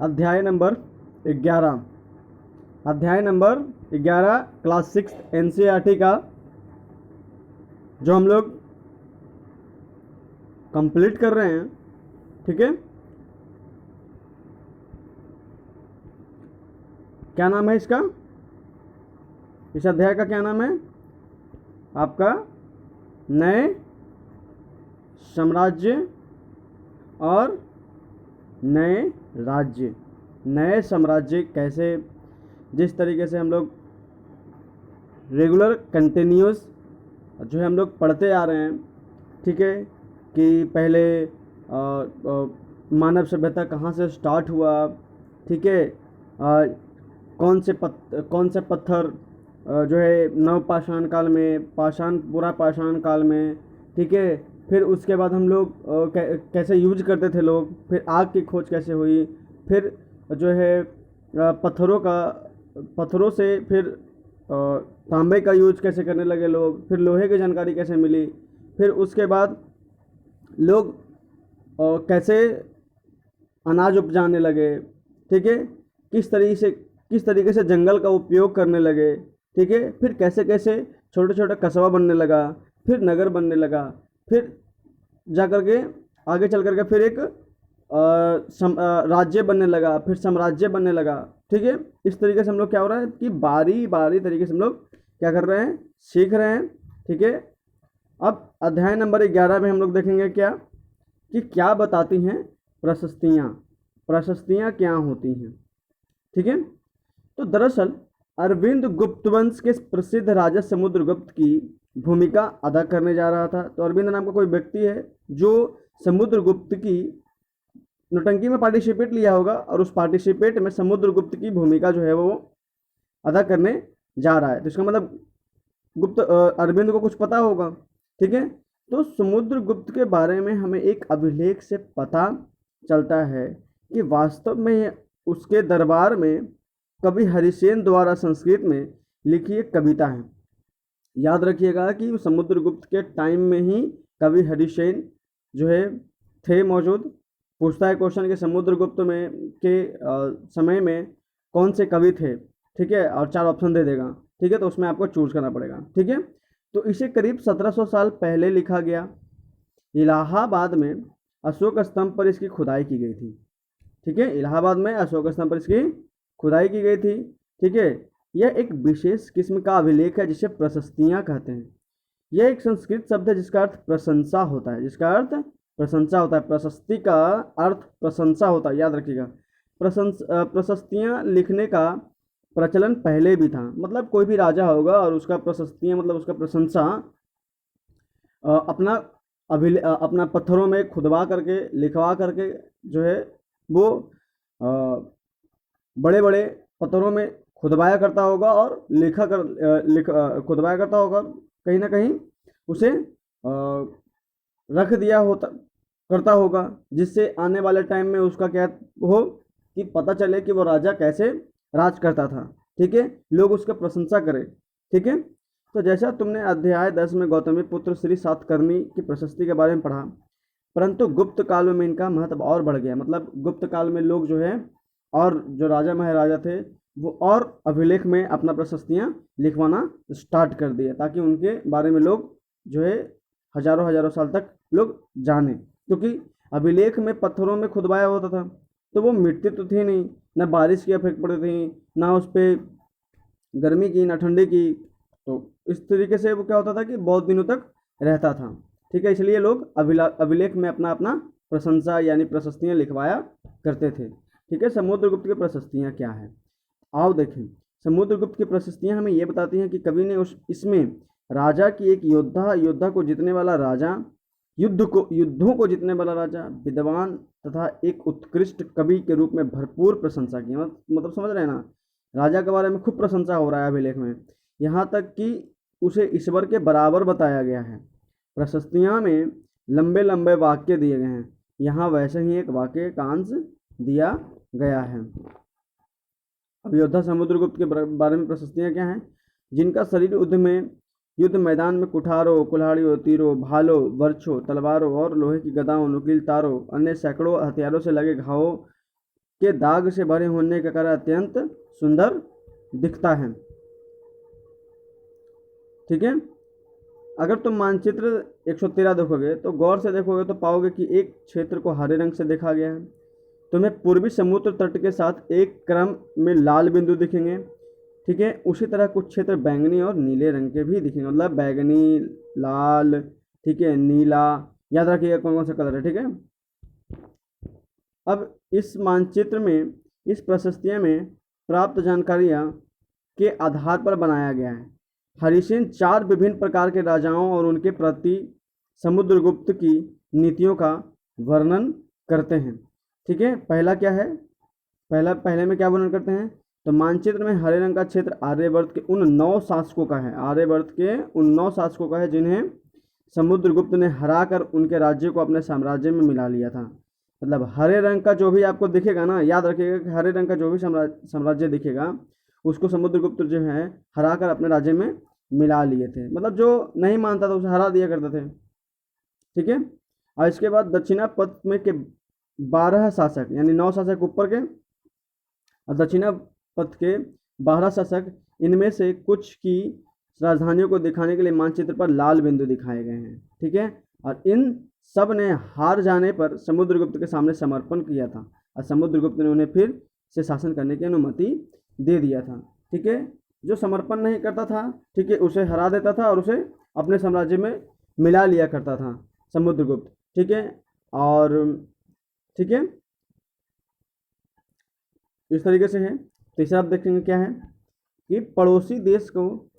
अध्याय नंबर 11। अध्याय number 11 class 6 NCERT का जो हम लोग कंप्लीट कर रहे हैं। ठीक है, क्या नाम है इसका? इस अध्याय का क्या नाम है आपका? नए साम्राज्य और नए राज्य। नए साम्राज्य कैसे, जिस तरीके से हम लोग रेगुलर कंटिन्यूस जो है हम लोग पढ़ते आ रहे हैं। ठीक है, कि पहले मानव सभ्यता कहाँ से स्टार्ट हुआ। ठीक है, कौन से पत्थर जो है नवपाषाण काल में, पूरा पाषाण काल में। ठीक है, फिर उसके बाद हम लोग कैसे यूज करते थे लोग, फिर आग की खोज कैसे हुई, फिर जो है पत्थरों से फिर तांबे का यूज कैसे करने लगे लोग, फिर लोहे की जानकारी कैसे मिली, फिर उसके बाद लोग कैसे अनाज उपजाने लगे। ठीक है, किस तरीके से जंगल का उपयोग करने लगे। ठीक है, फिर कैसे कैसे छोटे छोटे कस्बा बनने लगा, फिर नगर बनने लगा, फिर जा कर के आगे चल कर के फिर एक राज्य बनने लगा, फिर साम्राज्य बनने लगा। ठीक है, इस तरीके से हम लोग क्या हो रहा है कि बारी बारी तरीके से हम लोग क्या कर रहे हैं, सीख रहे हैं। ठीक है, अब अध्याय नंबर 11 में हम लोग देखेंगे क्या बताती हैं प्रशस्तियाँ। प्रशस्तियाँ क्या होती हैं? ठीक है, तो दरअसल अरविंद गुप्त वंश के प्रसिद्ध राजा समुद्रगुप्त की भूमिका अदा करने जा रहा था। तो अरविंद नाम का कोई व्यक्ति है जो समुद्रगुप्त की नौटंकी में पार्टिसिपेट लिया होगा, और उस पार्टिसिपेट में समुद्रगुप्त की भूमिका जो है वो अदा करने जा रहा है। तो इसका मतलब अरविंद को कुछ पता होगा। ठीक है, तो समुद्रगुप्त के बारे में हमें एक अभिलेख से पता चलता है कि वास्तव में उसके दरबार में कवि हरिसेन द्वारा संस्कृत में लिखी एक कविता है। याद रखिएगा कि समुद्रगुप्त के टाइम में ही कवि हरिसेन जो है थे मौजूद। पूछता है क्वेश्चन कि समुद्रगुप्त में के समय में कौन से कवि थे। ठीक है, और 4 ऑप्शन दे देगा। ठीक है, तो उसमें आपको चूज करना पड़ेगा। ठीक है, तो इसे करीब 1700 साल पहले लिखा गया। इलाहाबाद में अशोक स्तंभ पर इसकी खुदाई की गई थी। ठीक है, इलाहाबाद में अशोक स्तंभ पर इसकी खुदाई की गई थी। ठीक है, यह एक विशेष किस्म का अभिलेख है जिसे प्रशस्तियाँ कहते हैं। यह एक संस्कृत शब्द है जिसका अर्थ प्रशंसा होता है। जिसका अर्थ प्रशंसा होता है। प्रशस्ति का अर्थ प्रशंसा होता है, याद रखिएगा। प्रशस्तियाँ लिखने का प्रचलन पहले भी था। मतलब कोई भी राजा होगा और उसका प्रशस्तियाँ मतलब उसका प्रशंसा अपना पत्थरों में खुदवा करके लिखवा करके जो है वो बड़े बड़े पत्थरों में खुदवाया करता होगा और खुदवाया करता होगा। कहीं ना कहीं उसे रख दिया होता करता होगा, जिससे आने वाले टाइम में उसका क्या हो कि पता चले कि वो राजा कैसे राज करता था। ठीक है, लोग उसका प्रशंसा करें। ठीक है, तो जैसा तुमने अध्याय 10 में गौतमी पुत्र श्री सातकर्णी की प्रशस्ति के बारे में पढ़ा, परंतु गुप्त काल में इनका महत्व और बढ़ गया। मतलब गुप्त काल में लोग जो है और जो राजा महाराजा थे वो और अभिलेख में अपना प्रशस्तियाँ लिखवाना स्टार्ट कर दिए, ताकि उनके बारे में लोग जो है हजारों हजारों साल तक लोग जाने। क्योंकि अभिलेख में पत्थरों में खुदवाया होता था, तो वो मिट्टी तो थी नहीं, ना बारिश की इफेक्ट पड़ती थी, ना उस पर गर्मी की, ना ठंडी की। तो इस तरीके से वो क्या होता था कि बहुत दिनों तक रहता था। ठीक है, इसलिए लोग अभिलेख में अपना अपना प्रशंसा यानी प्रशस्तियाँ लिखवाया करते थे। ठीक है, समुद्रगुप्त की प्रशस्तियाँ क्या है, आओ देखें। समुद्रगुप्त की प्रशस्तियाँ हमें ये बताती हैं कि कवि ने इसमें राजा की एक योद्धा को जीतने वाला राजा, युद्धों को जीतने वाला राजा, विद्वान तथा एक उत्कृष्ट कवि के रूप में भरपूर प्रशंसा की। मतलब समझ रहे हैं ना, राजा के बारे में खूब प्रशंसा हो रहा है अभिलेख में, यहाँ तक कि उसे ईश्वर के बराबर बताया गया है। प्रशस्तियाँ में लंबे लंबे वाक्य दिए गए हैं, यहाँ वैसे ही एक वाक्य का अंश दिया गया है। अब योद्धा समुद्रगुप्त के बारे में प्रशस्तियाँ क्या हैं? जिनका शरीर युद्ध मैदान में कुठारों, कुल्हाड़ियों, तीरों, भालों, बर्छों, तलवारों और लोहे की गदाओं, नुकील तारों, अन्य सैकड़ों हथियारों से लगे घावों के दाग से भरे होने के कारण अत्यंत सुंदर दिखता है। ठीक है। अगर तुम मानचित्र 113 देखोगे तो गौर से देखोगे तो पाओगे कि एक क्षेत्र को हरे रंग से देखा गया है। तुम्हें पूर्वी समुद्र तट के साथ एक क्रम में लाल बिंदु दिखेंगे। ठीक है। उसी तरह कुछ क्षेत्र बैंगनी और नीले रंग के भी दिखेंगे, मतलब बैंगनी, लाल, ठीक है, नीला, याद रखिएगा कौन कौन सा कलर है। ठीक है। अब इस मानचित्र में, इस प्रशस्तियाँ में प्राप्त जानकारियाँ के आधार पर बनाया गया है। हरिसेन 4 विभिन्न प्रकार के राजाओं और उनके प्रति समुद्रगुप्त की नीतियों का वर्णन करते हैं। ठीक है। पहला क्या है, पहले में क्या वर्णन करते हैं, तो मानचित्र में हरे रंग का क्षेत्र आर्यवर्त के उन 9 शासकों का है, आर्यवर्त के उन 9 शासकों का है जिन्हें समुद्रगुप्त ने हराकर उनके राज्य को अपने साम्राज्य में मिला लिया था। मतलब हरे रंग का जो भी आपको दिखेगा ना, याद रखिएगा कि हरे रंग का जो भी साम्राज्य दिखेगा उसको समुद्रगुप्त जो है हराकर अपने राज्य में मिला लिए थे। मतलब जो नहीं मानता था उसे हरा दिया करते थे। ठीक है। और इसके बाद दक्षिणापथ में के 12 शासक, यानी 9 शासक ऊपर के और दक्षिणापथ के 12 शासक, इनमें से कुछ की राजधानियों को दिखाने के लिए मानचित्र पर लाल बिंदु दिखाए गए हैं। ठीक है। और इन सब ने हार जाने पर समुद्रगुप्त के सामने समर्पण किया था और समुद्रगुप्त ने उन्हें फिर से शासन करने की अनुमति दे दिया था। ठीक है। जो समर्पण नहीं करता था, ठीक है, उसे हरा देता था और उसे अपने साम्राज्य में मिला लिया करता था समुद्रगुप्त। ठीक है। और ठीक है, इस तरीके से है। तीसरा आप देखेंगे क्या है कि पड़ोसी देश को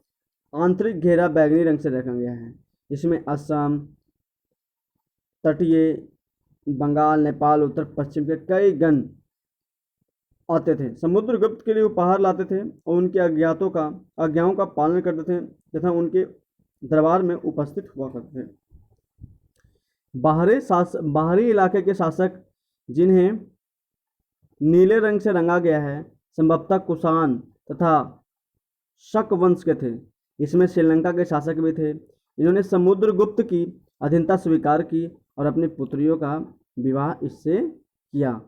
आंतरिक घेरा बैंगनी रंग से रखा गया है। इसमें असम, तटीय बंगाल, नेपाल, उत्तर पश्चिम के कई गण आते थे, समुद्रगुप्त के लिए उपहार लाते थे और उनके आज्ञाओं का पालन करते थे तथा उनके दरबार में उपस्थित हुआ करते थे। बाहरी इलाके के शासक जिन्हें नीले रंग से रंगा गया है संभवतः कुषाण तथा शक वंश के थे। इसमें श्रीलंका के शासक भी थे। इन्होंने समुद्रगुप्त की अधीनता स्वीकार की और अपनी पुत्रियों का विवाह इससे किया।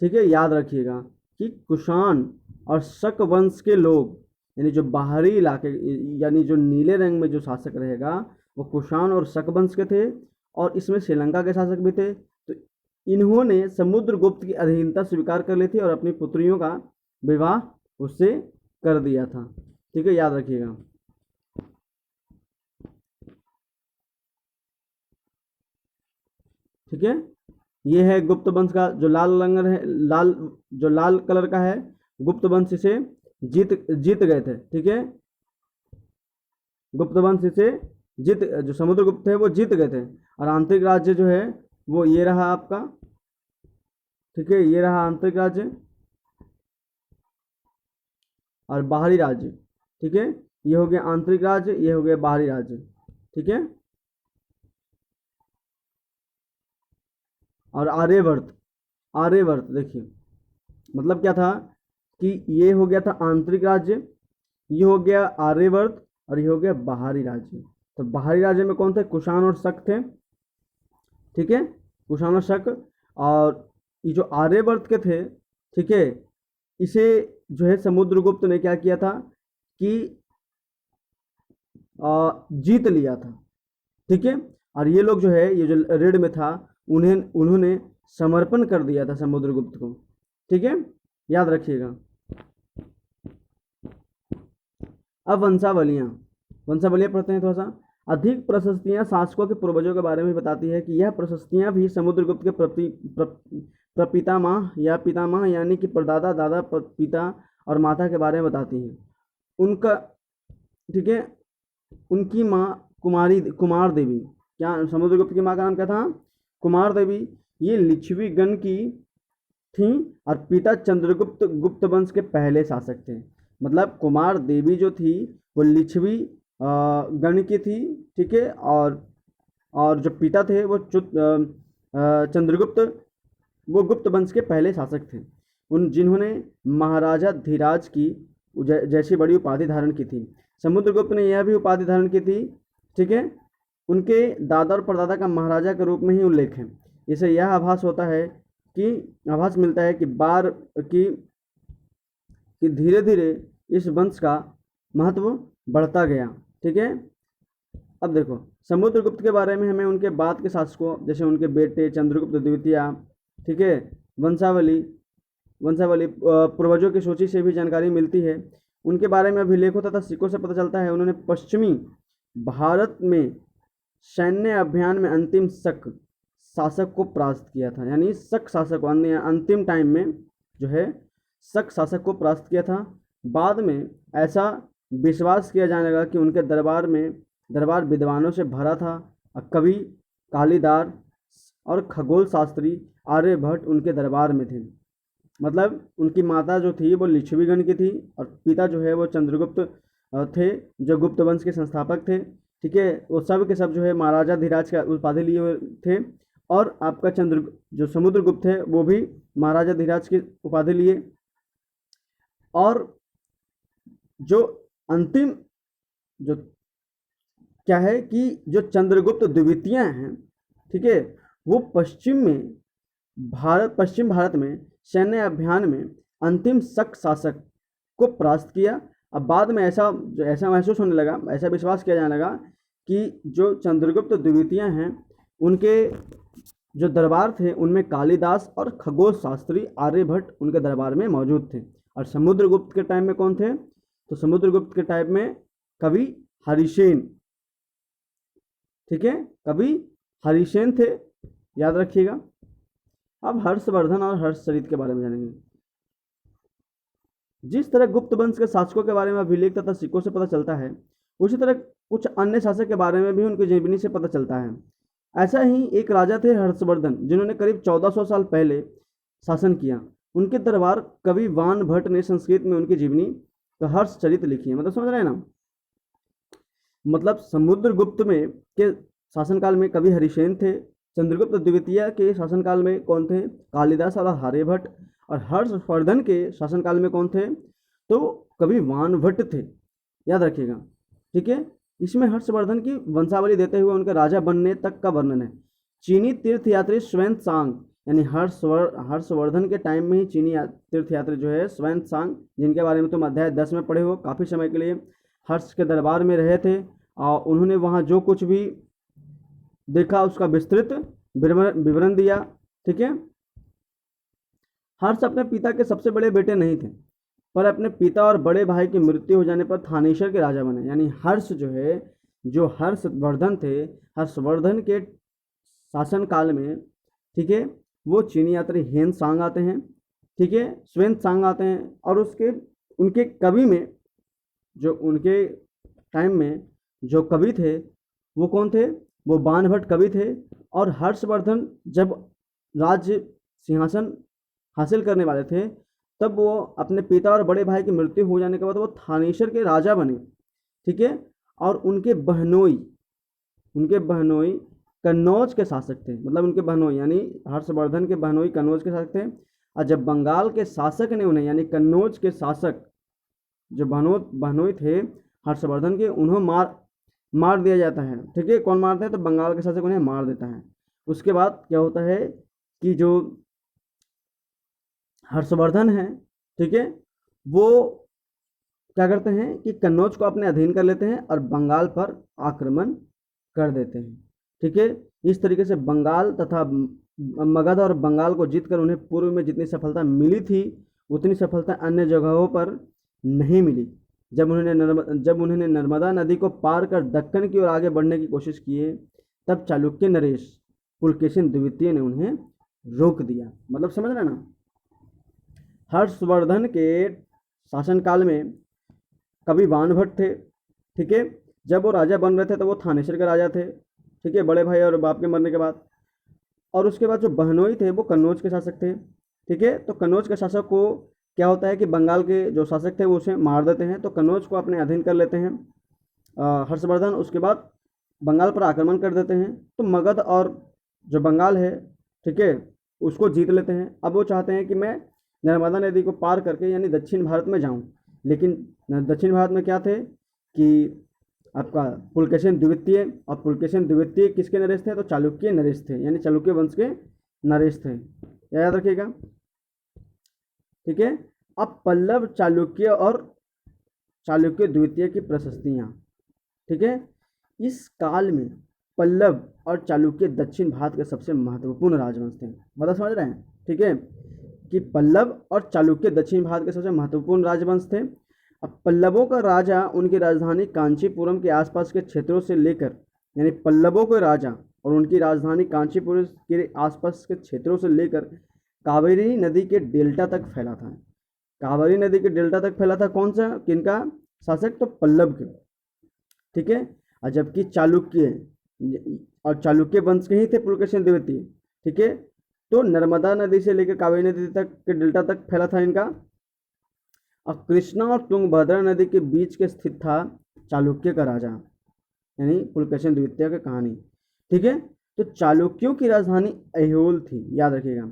ठीक है। याद रखिएगा कि कुषाण और शक वंश के लोग, यानी जो बाहरी इलाके, यानी जो नीले रंग में जो शासक रहेगा वो कुषाण और शक वंश के थे और इसमें श्रीलंका के शासक भी थे। तो इन्होंने समुद्रगुप्त की अधीनता स्वीकार कर ली थी और अपनी पुत्रियों का विवाह उससे कर दिया था। ठीक है। याद रखिएगा। ठीक है। ये है गुप्त वंश का जो लाल रंग है, जो लाल कलर का है, गुप्त वंश से जीत गए थे। ठीक है। गुप्त वंश से जो समुद्रगुप्त थे वो जीत गए थे। और आंतरिक राज्य जो है वो ये रहा आपका। ठीक है। ये रहा आंतरिक राज्य और बाहरी राज्य। ठीक है। ये हो गया आंतरिक राज्य, ये हो गया बाहरी राज्य। ठीक है। और आर्यवर्त देखिए मतलब क्या था कि ये हो गया था आंतरिक राज्य, ये हो गया आर्यवर्त और ये हो गया बाहरी राज्य। तो बाहरी राज्य में कौन थे, कुषाण और शक थे। ठीक है। कुषाण और शक। और ये जो आर्यवर्त के थे, ठीक है, इसे जो है समुद्रगुप्त ने क्या किया था कि जीत लिया था। ठीक है। और ये लोग जो है, ये जो रेड में था, उन्होंने समर्पण कर दिया था समुद्रगुप्त को। ठीक है। याद रखिएगा। अब वंशावलियाँ पढ़ते हैं थोड़ा सा। अधिक प्रशस्तियाँ शासकों के पूर्वजों के बारे में बताती है कि यह प्रशस्तियाँ भी समुद्रगुप्त के प्रपितामह या पितामह यानी कि परदादा, दादा, पिता और माता के बारे में बताती हैं। उनका, ठीक है, उनकी माँ कुमार देवी, क्या समुद्रगुप्त की माँ का नाम क्या था, कुमार देवी, ये लिच्छवी गण की थी और पिता चंद्रगुप्त गुप्त वंश के पहले शासक थे। मतलब कुमार देवी जो थी वो लिच्छवी गण की थी। ठीक है। और जो पिता थे वो चंद्रगुप्त, वो गुप्त वंश के पहले शासक थे, जिन्होंने महाराजा धीराज की जैसी बड़ी उपाधि धारण की थी। समुद्रगुप्त ने यह भी उपाधि धारण की थी। ठीक है। उनके दादा और परदादा का महाराजा के रूप में ही उल्लेख है। इससे यह आभास होता है कि आभास मिलता है कि कि धीरे धीरे इस वंश का महत्व बढ़ता गया। ठीक है। अब देखो समुद्रगुप्त के बारे में हमें उनके बाद के शासकों जैसे उनके बेटे चंद्रगुप्त द्वितीय, ठीक है, वंशावली वंशावली पूर्वजों की सूची से भी जानकारी मिलती है। उनके बारे में अभिलेखों तथा सिक्कों से पता चलता है उन्होंने पश्चिमी भारत में सैन्य अभियान में अंतिम शक शासक को परास्त किया था। यानी शक शासक अंतिम टाइम में जो है शक शासक को परास्त किया था। बाद में ऐसा विश्वास किया जाने लगा कि उनके दरबार विद्वानों से भरा था। कवि कालिदास और खगोल शास्त्री आर्यभट्ट उनके दरबार में थे। मतलब उनकी माता जो थी वो लिच्छवीगण की थी और पिता जो है वो चंद्रगुप्त थे, जो गुप्त वंश के संस्थापक थे। ठीक है। वो सब के सब जो है महाराजा धीराज का उपाधि लिए हुए थे और आपका जो समुद्रगुप्त थे वो भी महाराजा धीराज की उपाधि लिए। और जो अंतिम जो क्या है कि जो चंद्रगुप्त द्वितीय हैं, ठीक है, वो पश्चिम भारत में सैन्य अभियान में अंतिम शक शासक को परास्त किया। अब बाद में ऐसा महसूस होने लगा, ऐसा विश्वास किया जाने लगा कि जो चंद्रगुप्त द्वितीय हैं उनके जो दरबार थे उनमें कालिदास और खगोल शास्त्री आर्यभट्ट उनके दरबार में मौजूद थे। और समुद्रगुप्त के टाइम में कौन थे? तो समुद्रगुप्त के टाइम में कवि हरिसेन, ठीक है, कवि हरिसेन थे, याद रखिएगा। अब हर्षवर्धन और हर्षचरित के बारे में जानेंगे। जिस तरह गुप्त वंश के शासकों के बारे में अभिलेख तथा सिक्कों से पता चलता है, उसी तरह कुछ अन्य शासक के बारे में भी उनकी जीवनी से पता चलता है। ऐसा ही एक राजा थे हर्षवर्धन, जिन्होंने करीब 1400 साल पहले शासन किया। उनके दरबार कवि वान भट्ट ने संस्कृत में उनकी जीवनी का हर्षचरित लिखी है। मतलब समझ रहे हैं ना, मतलब समुद्रगुप्त में के शासनकाल में कवि हरिसेन थे, चंद्रगुप्त द्वितीय के शासनकाल में कौन थे? कालिदास और आर्यभट्ट। और हर्षवर्धन के शासनकाल में कौन थे? तो कवि वान भट्ट थे, याद रखिएगा। ठीक है। इसमें हर्षवर्धन की वंशावली देते हुए उनके राजा बनने तक का वर्णन है। चीनी तीर्थयात्री स्वान यानी हर्षवर्धन के टाइम में ही चीनी तीर्थयात्री जो है स्वान, जिनके बारे में तुम अध्याय 10 में पढ़े हो, काफ़ी समय के लिए हर्ष के दरबार में रहे थे और उन्होंने वहाँ जो कुछ भी देखा उसका विस्तृत विवरण दिया। ठीक है। हर्ष अपने पिता के सबसे बड़े बेटे नहीं थे, पर अपने पिता और बड़े भाई की मृत्यु हो जाने पर थानेश्वर के राजा बने। यानी हर्ष जो है, जो हर्षवर्धन थे, हर्षवर्धन के शासनकाल में, ठीक है, वो चीनी यात्री हेन सांग आते हैं, ठीक है, स्वेन सांग आते हैं। और उनके कवि में जो उनके टाइम में जो कवि थे वो कौन थे? वो बाणभट्ट कवि थे। और हर्षवर्धन जब राज्य सिंहासन हासिल करने वाले थे तब वो अपने पिता और बड़े भाई की मृत्यु हो जाने के बाद वो थानेश्वर के राजा बने। ठीक है। और उनके बहनोई कन्नौज के शासक थे। मतलब उनके बहनोई यानी हर्षवर्धन के बहनोई कन्नौज के शासक थे। और जब बंगाल के शासक ने उन्हें, यानी कन्नौज के शासक जो बहनोई थे हर्षवर्धन के, उन्हें मार दिया जाता है। ठीक है। कौन मारते हैं? तो बंगाल के शासक उन्हें मार देता है। उसके बाद क्या होता है कि जो हर्षवर्धन है, ठीक है, वो क्या करते हैं कि कन्नौज को अपने अधीन कर लेते हैं और बंगाल पर आक्रमण कर देते हैं। ठीक है। इस तरीके से बंगाल तथा मगध और बंगाल को जीतकर उन्हें पूर्व में जितनी सफलता मिली थी उतनी सफलता अन्य जगहों पर नहीं मिली। जब उन्होंने नर्मदा नदी को पार कर दक्कन की ओर आगे बढ़ने की कोशिश की तब चालुक्य नरेश पुलकेशिन द्वितीय ने उन्हें रोक दिया। मतलब समझ रहे ना, हर्षवर्धन के शासनकाल में कवि बाणभट्ट थे। ठीक है। जब वो राजा बन रहे थे तो वो थानेश्वर के राजा थे। ठीक है, बड़े भाई और बाप के मरने के बाद। और उसके बाद जो बहनोई थे वो कन्नौज के शासक थे। ठीक है। तो कन्नौज के शासक को क्या होता है कि बंगाल के जो शासक थे वो उसे मार देते हैं, तो कन्नौज को अपने अधीन कर लेते हैं हर्षवर्धन। उसके बाद बंगाल पर आक्रमण कर देते हैं, तो मगध और जो बंगाल है, ठीक है, उसको जीत लेते हैं। अब वो चाहते हैं कि मैं नर्मदा नदी को पार करके यानी दक्षिण भारत में जाऊं, लेकिन दक्षिण भारत में क्या थे कि आपका पुलकेशिन द्वितीय, और पुलकेशिन द्वितीय किसके नरेश थे? तो चालुक्य नरेश थे, यानी चालुक्य वंश के नरेश थे। याद रखिएगा। ठीक है। अब पल्लव चालुक्य और चालुक्य द्वितीय की प्रशस्तियाँ। ठीक है। इस काल में पल्लव और चालुक्य दक्षिण भारत के सबसे महत्वपूर्ण राजवंश थे। मतलब समझ रहे हैं। ठीक है कि पल्लव और चालुक्य दक्षिण भारत के सबसे महत्वपूर्ण राजवंश थे। अब पल्लवों का राजा उनकी राजधानी कांचीपुरम के आसपास के क्षेत्रों से लेकर, यानी पल्लवों के राजा और उनकी राजधानी कांचीपुरम के आसपास के क्षेत्रों से लेकर कावेरी नदी के डेल्टा तक फैला था। कावेरी नदी के डेल्टा तक फैला था कौन सा, किनका शासक, तो पल्लव के। ठीक है। और जबकि चालुक्य और चालुक्य वंश के ही थे पुलकेशिन द्वितीय। ठीक है। तो नर्मदा नदी से लेकर कावेरी नदी तक के डेल्टा तक फैला था इनका। और कृष्णा और तुंगभद्रा नदी के बीच के स्थित था चालुक्य का राजा, यानी पुलकेशिन द्वितीय की कहानी। ठीक है। तो चालुक्यों की राजधानी ऐहोल थी, याद रखिएगा।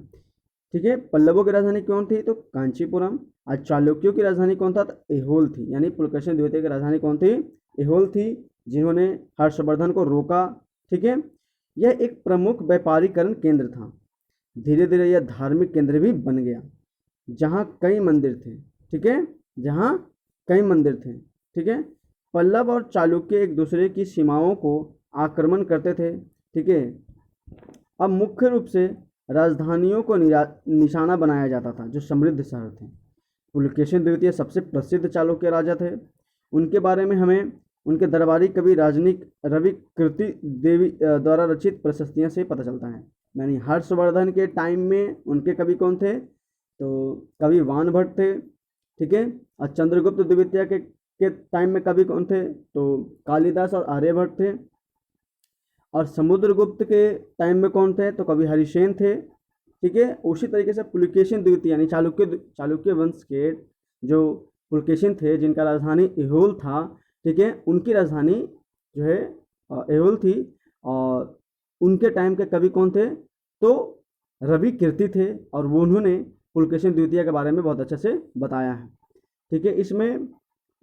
ठीक है। पल्लवों की राजधानी कौन थी, तो कांचीपुरम। और चालुक्यों की राजधानी कौन था, तो ऐहोल थी। यानी पुलकेशिन द्वितीय की राजधानी कौन थी, ऐहोल थी, जिन्होंने हर्षवर्धन को रोका। ठीक है। यह एक प्रमुख व्यापारीकरण केंद्र था। धीरे धीरे यह धार्मिक केंद्र भी बन गया, जहाँ कई मंदिर थे। ठीक है। जहाँ कई मंदिर थे। ठीक है। पल्लव और चालुक्य एक दूसरे की सीमाओं को आक्रमण करते थे। ठीक है। अब मुख्य रूप से राजधानियों को निशाना बनाया जाता था जो समृद्ध शहर थे। पुलकेशिन द्वितीय सबसे प्रसिद्ध चालुक्य राजा थे। उनके बारे में हमें उनके दरबारी कवि राजनिक रवि कीर्ति देवी द्वारा रचित प्रशस्तियाँ से पता चलता है। यानी हर्षवर्धन के टाइम में उनके कवि कौन थे, तो कवि वानभट्ट थे। ठीक है। और चंद्रगुप्त द्वितीय के टाइम में कवि कौन थे, तो कालिदास और आर्यभट्ट थे। और समुद्रगुप्त के टाइम में कौन थे, तो कवि हरिसेन थे। ठीक है। उसी तरीके से पुलकेशिन द्वितीय यानी चालुक्य वंश के जो पुलकेशिन थे, जिनका राजधानी ऐहोल था। ठीक है। उनकी राजधानी जो है ऐहोल थी। और उनके टाइम के कवि कौन थे, तो रवि कीर्ति थे। और वो उन्होंने पुलकेशिन द्वितीय के बारे में बहुत अच्छे से बताया है। ठीक है। इसमें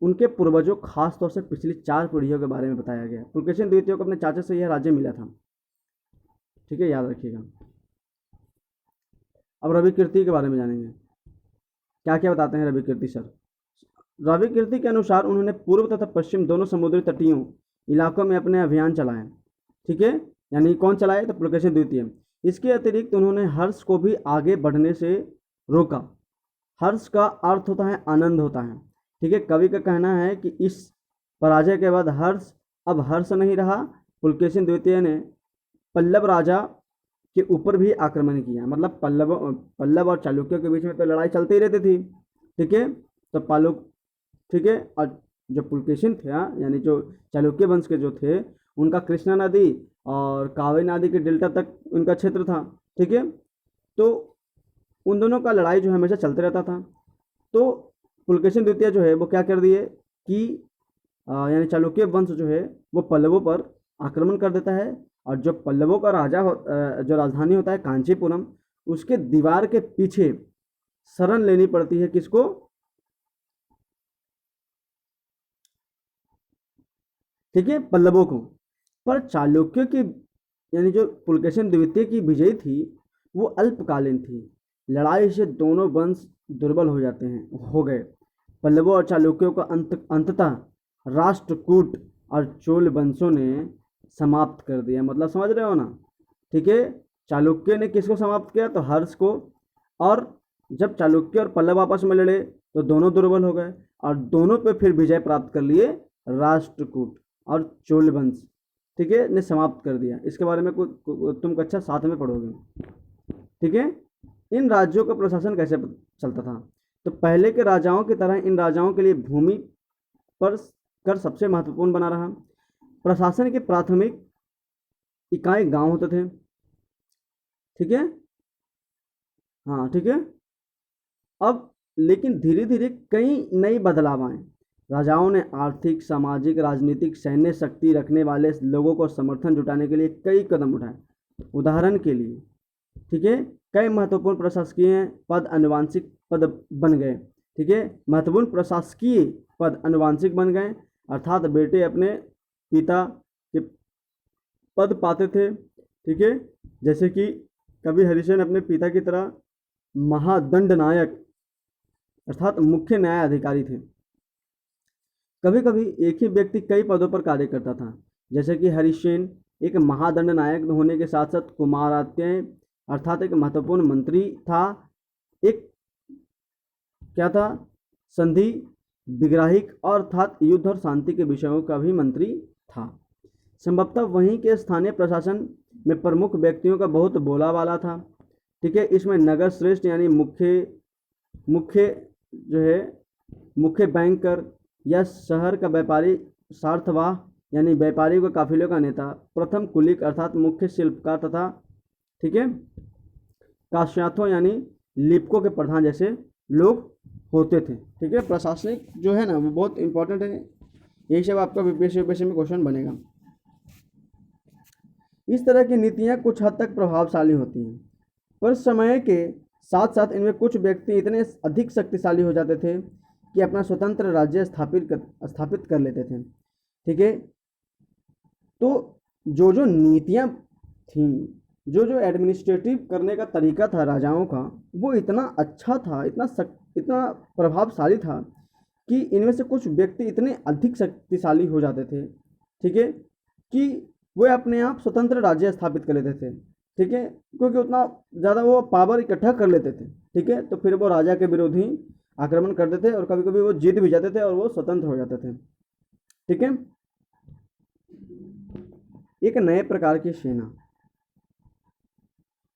उनके पूर्वजों, खास तौर से पिछली 4 पीढ़ियों के बारे में बताया गया। पुलकेशिन द्वितीय को अपने चाचा से यह राज्य मिला था। ठीक है, याद रखिएगा। अब रवि कीर्ति के बारे में जानेंगे, क्या क्या बताते हैं रवि कीर्ति सर। रवि कीर्ति के अनुसार उन्होंने पूर्व तथा पश्चिम दोनों समुद्री तटीयों इलाकों में अपने अभियान चलाए। ठीक है। यानी कौन चलाए, तो पुलकेशिन द्वितीय। इसके अतिरिक्त उन्होंने हर्ष को भी आगे बढ़ने से रोका। हर्ष का अर्थ होता है आनंद होता है। ठीक है। कवि का कहना है कि इस पराजय के बाद अब हर्ष नहीं रहा। पुलकेशिन द्वितीय ने पल्लव राजा के ऊपर भी आक्रमण किया। मतलब पल्लव और चालुक्यों के बीच में तो लड़ाई चलती रहती थी। ठीक है। तो ठीक है। और जो पुलकेशिन थे, यानी जो चालुक्य वंश के जो थे, उनका कृष्णा नदी और कावेरी नदी के डेल्टा तक उनका क्षेत्र था। ठीक है। तो उन दोनों का लड़ाई जो हमेशा चलते रहता था। तो पुलकेशिन द्वितीय जो है वो क्या कर दिए कि यानी चालुक्य वंश जो है वो पल्लवों पर आक्रमण कर देता है। और जो पल्लवों का जो राजधानी होता है कांचीपुरम, उसके दीवार के पीछे शरण लेनी पड़ती है किसको, ठीक है, पल्लवों को। पर चालुक्यों की यानी जो पुलकेशिन द्वितीय की विजय थी वो अल्पकालीन थी। लड़ाई से दोनों वंश दुर्बल हो गए। पल्लवों और चालुक्यों का अंततः राष्ट्रकूट और चोल वंशों ने समाप्त कर दिया। मतलब समझ रहे हो ना। ठीक है। चालुक्य ने किसको समाप्त किया, तो हर्ष को। और जब चालुक्य और पल्लव आपस में लड़े तो दोनों दुर्बल हो गए और दोनों पे फिर विजय प्राप्त कर लिए राष्ट्रकूट और चोल वंश। ठीक है, ने समाप्त कर दिया। इसके बारे में तुम कक्षा 7 में पढ़ोगे। ठीक है। इन राज्यों का प्रशासन कैसे चलता था, तो पहले के राजाओं की तरह इन राजाओं के लिए भूमि पर कर सबसे महत्वपूर्ण बना रहा। प्रशासन के प्राथमिक इकाई गांव होते थे। ठीक है। हाँ, ठीक है। अब लेकिन धीरे धीरे कई नई बदलाव आए। राजाओं ने आर्थिक, सामाजिक, राजनीतिक, सैन्य शक्ति रखने वाले लोगों को समर्थन जुटाने के लिए कई कदम उठाए। उदाहरण के लिए, ठीक है, कई महत्वपूर्ण प्रशासकीय पद आनुवंशिक पद बन गए। ठीक है। महत्वपूर्ण प्रशासकीय पद आनुवंशिक बन गए, अर्थात बेटे अपने पिता के पद पाते थे। ठीक है। जैसे कि कवि हरिसेन अपने पिता की तरह महादंड नायक अर्थात मुख्य न्याय अधिकारी थे। कभी कभी एक ही व्यक्ति कई पदों पर कार्य करता था, जैसे कि हरिसेन एक महादंड नायक होने के साथ साथ कुमारात्य अर्थात एक महत्वपूर्ण मंत्री था। एक क्या था, संधि विग्राहिक और अर्थात युद्ध और शांति के विषयों का भी मंत्री था। संभवतः वहीं के स्थानीय प्रशासन में प्रमुख व्यक्तियों का बहुत बोलाबाला था। ठीक है, इसमें नगर श्रेष्ठ यानी मुख्य मुख्य जो है मुख्य बैंकर या शहर का व्यापारी सार्थवाह यानी व्यापारियों के काफिलों का नेता, प्रथम कुलिक अर्थात मुख्य शिल्पकार तथा ठीक है काश्याथों यानी लिपकों के प्रधान जैसे लोग होते थे। ठीक है, प्रशासनिक जो है ना वो बहुत इंपॉर्टेंट है, यही सब आपका यूपीएससी में क्वेश्चन बनेगा। इस तरह की नीतियां कुछ हद तक प्रभावशाली होती हैं, पर समय के साथ साथ इनमें कुछ व्यक्ति इतने अधिक शक्तिशाली हो जाते थे कि अपना स्वतंत्र राज्य स्थापित कर लेते थे। ठीक है, तो जो जो नीतियां थी, जो जो एडमिनिस्ट्रेटिव करने का तरीका था राजाओं का, वो इतना अच्छा था, इतना प्रभावशाली था कि इनमें से कुछ व्यक्ति इतने अधिक शक्तिशाली हो जाते थे। ठीक है, कि वे अपने आप स्वतंत्र राज्य स्थापित कर लेते थे। ठीक है, क्योंकि उतना ज़्यादा वो पावर इकट्ठा कर लेते थे। ठीक है, तो फिर वो राजा के विरोधी आक्रमण करते थे और कभी कभी वो जीत भी जाते थे और वो स्वतंत्र हो जाते थे। ठीक है, एक नए प्रकार की सेना।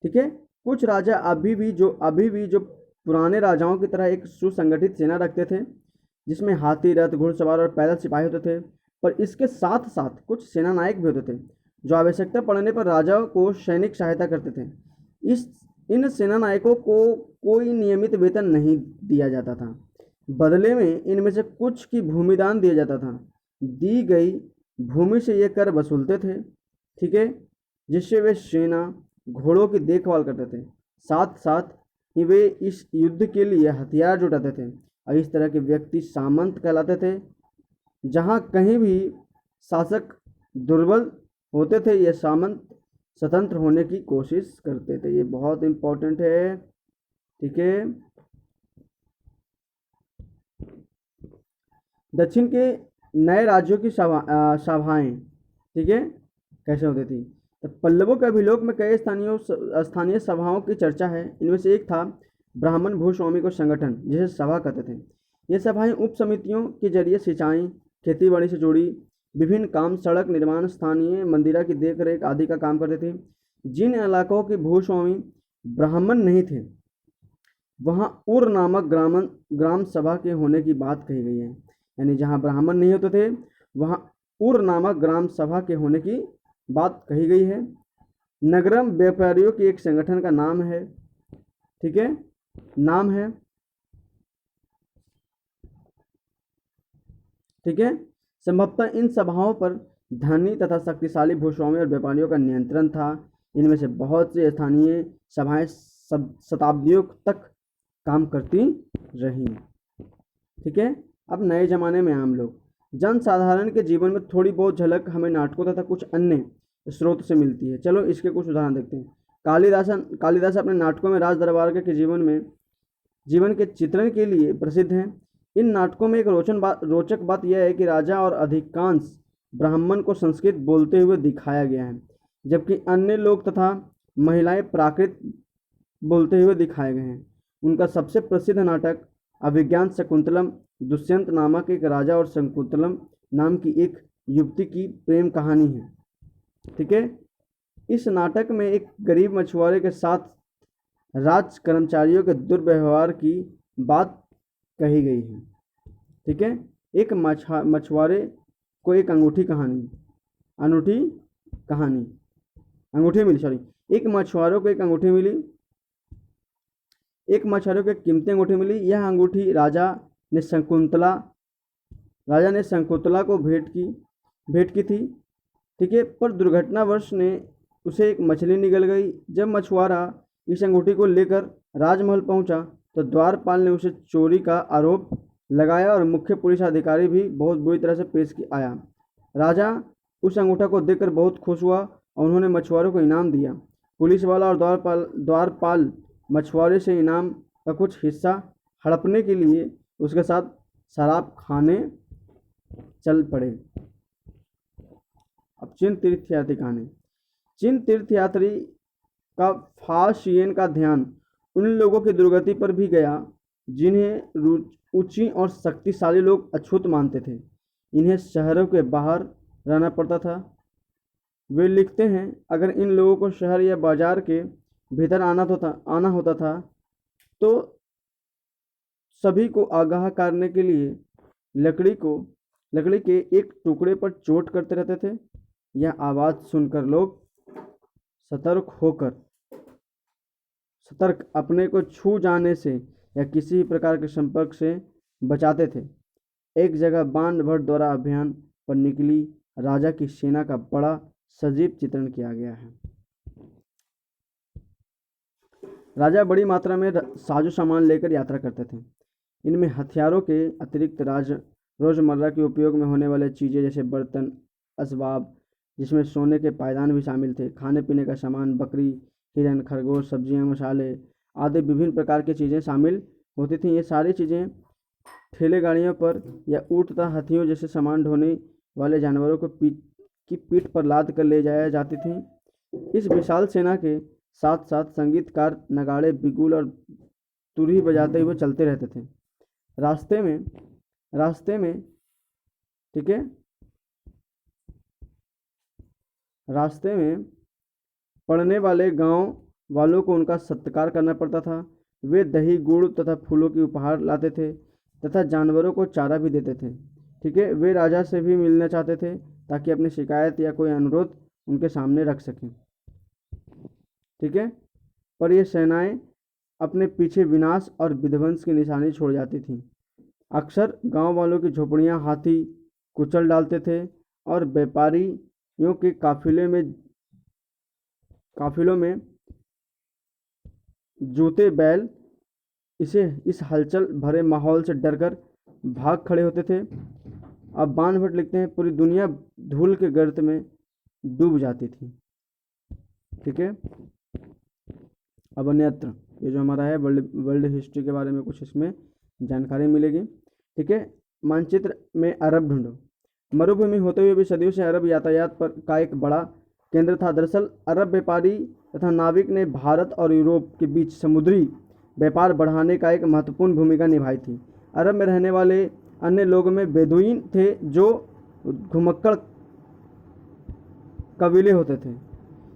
ठीक है, कुछ राजा अभी भी जो पुराने राजाओं की तरह एक सुसंगठित सेना रखते थे, जिसमें हाथी, रथ, घुड़सवार और पैदल सिपाही होते थे, पर इसके साथ साथ कुछ सेना नायक भी होते थे जो आवश्यकता पड़ने पर राजाओं को सैनिक सहायता करते थे। इन सेना नायकों को कोई नियमित वेतन नहीं दिया जाता था, बदले में इनमें से कुछ की भूमिदान दिया जाता था। दी गई भूमि से ये कर वसूलते थे। ठीक है, जिससे वे सेना घोड़ों की देखभाल करते थे, साथ साथ ही वे इस युद्ध के लिए हथियार जुटाते थे। और इस तरह के व्यक्ति सामंत कहलाते थे। जहाँ कहीं भी शासक दुर्बल होते थे, ये सामंत स्वतंत्र होने की कोशिश करते थे। ये बहुत इम्पोर्टेंट है। ठीक है, दक्षिण के नए राज्यों की सभाएं ठीक है कैसे होती थी। तो पल्लवों के अभिलोक में कई स्थानीय सभाओं की चर्चा है। इनमें से एक था ब्राह्मण भूस्वामी को संगठन, जिसे सभा कहते थे। ये सभाएं उप समितियों के जरिए सिंचाई, खेती बाड़ी से जुड़ी विभिन्न काम, सड़क निर्माण, स्थानीय मंदिरा की देखरेख आदि का काम करते थे। जिन इलाकों के भूस्वामी ब्राह्मण नहीं थे, वहाँ उर नामक ग्राम सभा के होने की बात कही गई है। यानी जहाँ ब्राह्मण नहीं होते थे, वहाँ उर नामक ग्राम सभा के होने की बात कही गई है। नगरम व्यापारियों के एक संगठन का नाम है। ठीक है, नाम है। ठीक है, संभवतः इन सभाओं पर धनी तथा शक्तिशाली भूस्वामी और व्यापारियों का नियंत्रण था। इनमें से बहुत सी स्थानीय सभाएं शताब्दियों तक काम करती रही। ठीक है, अब नए जमाने में आम लोग, जन साधारण के जीवन में थोड़ी बहुत झलक हमें नाटकों तथा कुछ अन्य स्रोत से मिलती है। चलो इसके कुछ उदाहरण देखते हैं। कालिदास अपने नाटकों में राज दरबार के जीवन के चित्रण के लिए प्रसिद्ध हैं। इन नाटकों में एक रोचक बात यह है कि राजा और अधिकांश ब्राह्मण को संस्कृत बोलते हुए दिखाया गया है, जबकि अन्य लोग तथा महिलाएं प्राकृत बोलते हुए दिखाए गए हैं। उनका सबसे प्रसिद्ध नाटक अभिज्ञान शकुंतलम दुष्यंत नामक एक राजा और शकुंतलम नाम की एक युवती की प्रेम कहानी है। ठीक है, इस नाटक में एक गरीब मछुआरे के साथ राज कर्मचारियों के दुर्व्यवहार की बात कही गई है। ठीक है, एक मछुआरे को एक अंगूठी मिली। एक मछुआरों को एक अंगूठी मिली, एक मछुआरों को एक कीमती अंगूठी मिली। यह अंगूठी राजा ने शकुंतला को भेंट की थी। ठीक है, पर दुर्घटनावश ने उसे एक मछली निगल गई। जब मछुआरा इस अंगूठी को लेकर राजमहल पहुंचा तो द्वारपाल ने उसे चोरी का आरोप लगाया और मुख्य पुलिस अधिकारी भी बहुत बुरी तरह से पेश आया। राजा उस अंगूठा को देखकर बहुत खुश हुआ और उन्होंने मछुआरों को इनाम दिया। पुलिस वाला और द्वारपाल मछुआरे से इनाम का कुछ हिस्सा हड़पने के लिए उसके साथ शराब खाने चल पड़े। अब चीन तीर्थयात्री कहानी। चीन तीर्थयात्री का फाशियन का ध्यान उन लोगों की दुर्गति पर भी गया जिन्हें ऊंची और शक्तिशाली लोग अछूत मानते थे। इन्हें शहरों के बाहर रहना पड़ता था। वे लिखते हैं, अगर इन लोगों को शहर या बाजार के भीतर आना होता था तो सभी को आगाह करने के लिए लकड़ी के एक टुकड़े पर चोट करते रहते थे। यह आवाज़ सुनकर लोग सतर्क अपने को छू जाने से या किसी भी प्रकार के संपर्क से बचाते थे। एक जगह बाण भट्ट द्वारा अभियान पर निकली राजा की सेना का बड़ा सजीव चित्रण किया गया है। राजा बड़ी मात्रा में साजो सामान लेकर यात्रा करते थे। इनमें हथियारों के अतिरिक्त रोजमर्रा के उपयोग में होने वाले चीज़ें जैसे बर्तन, असबाब, जिसमें सोने के पायदान भी शामिल थे, खाने पीने का सामान, बकरी, हिरन, खरगोश, सब्जियां, मसाले आदि विभिन्न प्रकार की चीज़ें शामिल होती थीं। ये सारी चीज़ें ठेले गाड़ियों पर या ऊँट तथा हाथियों जैसे सामान ढोने वाले जानवरों को की पीठ पर लाद कर ले जाया जाती थीं। इस विशाल सेना के साथ साथ संगीतकार नगाड़े, बिगुल और तुरही बजाते हुए चलते रहते थे। रास्ते में ठीक है, रास्ते में पड़ने वाले गांव वालों को उनका सत्कार करना पड़ता था। वे दही, गुड़ तथा फूलों की उपहार लाते थे तथा जानवरों को चारा भी देते थे। ठीक है, वे राजा से भी मिलना चाहते थे ताकि अपनी शिकायत या कोई अनुरोध उनके सामने रख सकें। ठीक है, पर ये सेनाएं अपने पीछे विनाश और विध्वंस की निशानी छोड़ जाती थीं। अक्सर गांव वालों की झोपड़ियां हाथी कुचल डालते थे और व्यापारियों के काफिलों में जूते बैल इस हलचल भरे माहौल से डरकर भाग खड़े होते थे। अब बाण भट्ट लिखते हैं, पूरी दुनिया धूल के गर्त में डूब जाती थी। ठीक है, अब अन्यत्र ये जो हमारा है वर्ल्ड हिस्ट्री के बारे में कुछ इसमें जानकारी मिलेगी। ठीक है, मानचित्र में अरब ढूंढो। मरुभूमि होते हुए भी सदियों से अरब यातायात का एक बड़ा केंद्र था। दरअसल अरब व्यापारी तथा नाविक ने भारत और यूरोप के बीच समुद्री व्यापार बढ़ाने का एक महत्वपूर्ण भूमिका निभाई थी। अरब में रहने वाले अन्य लोगों में बेदुइन थे जो घुमक्कड़ कबीले होते थे।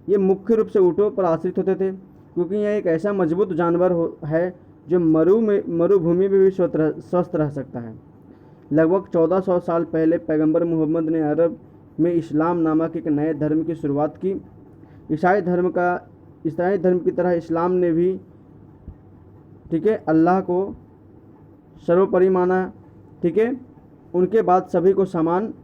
ये मुख्य रूप से ऊँटों पर आश्रित होते थे क्योंकि यह एक ऐसा मजबूत जानवर है जो मरुभूमि में भी स्वस्थ रह सकता है। लगभग 1400 साल पहले पैगंबर मोहम्मद ने अरब में इस्लाम नामक एक नए धर्म की शुरुआत की। ईसाई धर्म की तरह इस्लाम ने भी ठीक है अल्लाह को सर्वोपरि माना। ठीक है, उनके बाद सभी को समान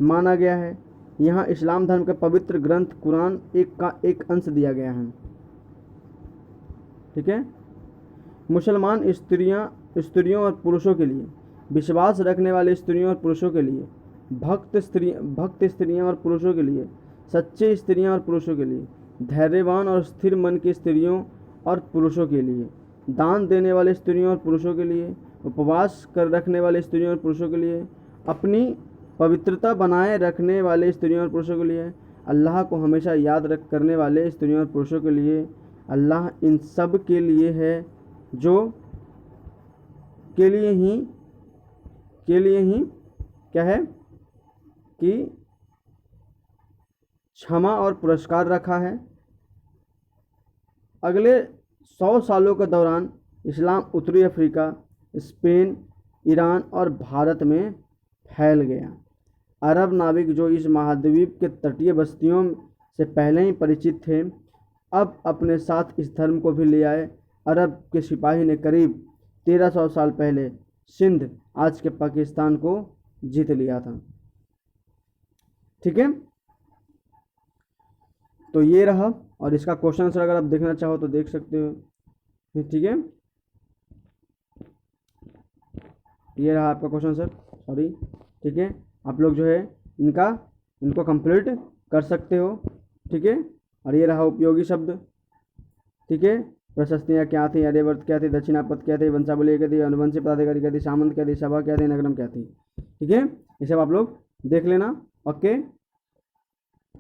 माना गया है। यहाँ इस्लाम धर्म का पवित्र ग्रंथ कुरान एक अंश दिया गया है। ठीक है, मुसलमान स्त्रियों और पुरुषों के लिए, विश्वास रखने वाले स्त्रियों और पुरुषों के लिए, भक्त स्त्रियां और पुरुषों के लिए, सच्चे स्त्रियां और पुरुषों के लिए, धैर्यवान और स्थिर मन की स्त्रियों और पुरुषों के लिए, दान देने वाले स्त्रियों और पुरुषों के लिए, उपवास कर रखने वाले स्त्रियों और पुरुषों के लिए, अपनी पवित्रता बनाए रखने वाले स्त्रियों और पुरुषों के लिए, अल्लाह को हमेशा याद करने वाले स्त्रियों और पुरुषों के लिए। अल्लाह इन सब के लिए है जो के लिए ही क्या है कि क्षमा और पुरस्कार रखा है। अगले 100 सालों के दौरान इस्लाम उत्तरी अफ्रीका, स्पेन, ईरान और भारत में फैल गया। अरब नाविक जो इस महाद्वीप के तटीय बस्तियों से पहले ही परिचित थे, अब अपने साथ इस धर्म को भी ले आए। अरब के सिपाही ने करीब 1300 साल पहले सिंध, आज के पाकिस्तान को जीत लिया था। ठीक है, तो ये रहा, और इसका क्वेश्चन आंसर अगर आप देखना चाहो तो देख सकते हो। ठीक है, ये रहा आपका क्वेश्चन आंसर, सॉरी। ठीक है, आप लोग जो है इनको कंप्लीट कर सकते हो। ठीक है, और ये रहा उपयोगी शब्द। ठीक है, प्रशस्तियाँ क्या थी, आर्यवर्त क्या थी, दक्षिणापद क्या थी, वंशावली क्या थी, अनुवंशी पदाधिकारी क्या थी, सामंत क्या थी, सभा क्या थी, नगरम क्या थी। ठीक है, ये सब आप लोग देख लेना। ओके।